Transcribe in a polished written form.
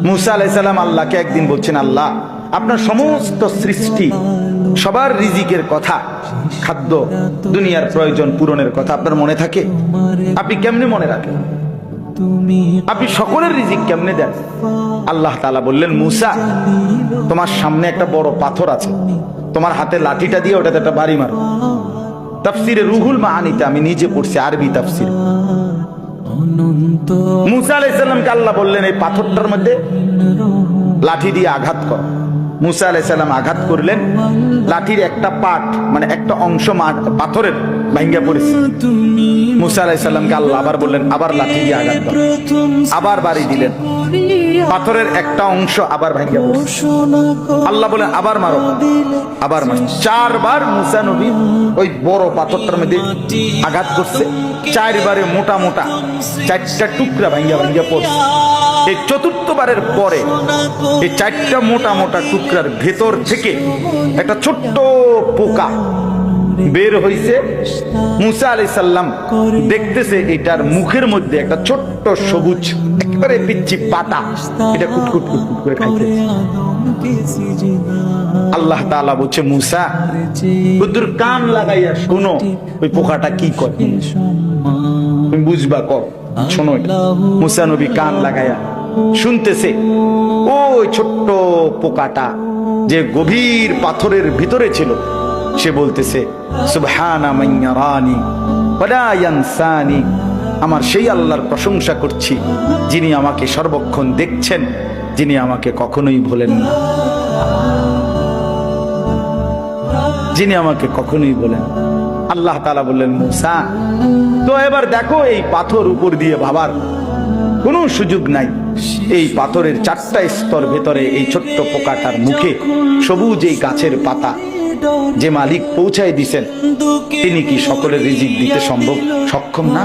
মুসা আলাইহিস সালাম আল্লাহকে একদিন বলছেন, আল্লাহ আপনার সমস্ত সৃষ্টি সবার রিজিকের কথা, খাদ্য দুনিয়ার প্রয়োজন পূরণের কথা আপনার মনে থাকে? আপনি কেমনে মনে রাখেন? আপনি সকলের রিজিক কেমনে দেন? আল্লাহ তাআলা বললেন, মুসা তোমার সামনে একটা বড় পাথর আছে, তোমার হাতে লাঠিটা দিয়ে ওটাতে একটা বাড়ি মারো। তাফসিরে রুহুল মাআনিতে আমি নিজে পড়ছি, আরবি তাফসির। মুসা আলাইহিস সালামকে আল্লাহ বললেন, এই পাথরটার মধ্যে লাঠি দিয়ে আঘাত করো। মুসা আলাইহিস সালাম আঘাত করলেন, লাঠির একটা পার্ট মানে একটা অংশ পাথরের ভাঙ্গা পড়েছে। মুসা আলাইহিস সালামকে আল্লাহ আবার বললেন, আবার লাঠি দিয়ে আঘাত করো। আবার বাড়ি দিলেন, পাথরের একটা অংশ আবার ভাঙ্গা পড়েছে। আল্লাহ বলেন, আবার মারো, আবার মারো। 4 বার মুসা নবী ওই বড় পাথরটার মধ্যে আঘাত করছে। 4 বারে মোটা মোটা 4টা টুকরা ভাঙ্গা ভাঙ্গা পড়ছে। এই 4র্থ বারের পরে এই 4টা মোটা মোটা টুকরার ভেতর থেকে একটা ছোট্ট পোকা বের হইছে। মুসা আলাইহিস সালাম দেখতেছে এটার মুখের মধ্যে একটা ছোট্ট সবুজ একেবারে পিচ্চি পাতা, এটা কুটকুট কুটকুট করে খাইতেছে। আল্লাহ তাআলা বলছে, মুসা বুদ্ধুর কান লাগাইয়া শোনো ওই পোকাটা কি করে, তুমি বুঝবা, কর শোনো। মুসা নবী কান লাগাইয়া শুনতেছে, ওই ছোট্ট পোকাটা যে গভীর পাথরের ভিতরে ছিল, সে বলতেছে, সুবহানা মান ইয়ারানি ওয়ালা ইয়ানসানি, আমার সেই আল্লাহর প্রশংসা করছি যিনি আমাকে সর্বক্ষণ দেখছেন, যিনি আমাকে কখনোই ভোলেন না, যিনি আমাকে কখনোই ভোলেন। আল্লাহ তাআলা বললেন, মুসা তো এবার দেখো এই পাথর উপর দিয়ে ভাবার কোনো সুযোগ নাই। এই পাথরের 4টা স্তর ভেতরে এই ছোট্ট পোকাটার মুখে সবুজ এই গাছের পাতা যে মালিক পৌঁছায় দিছেন, তিনি কি সকলের রিজিক দিতে সক্ষম না?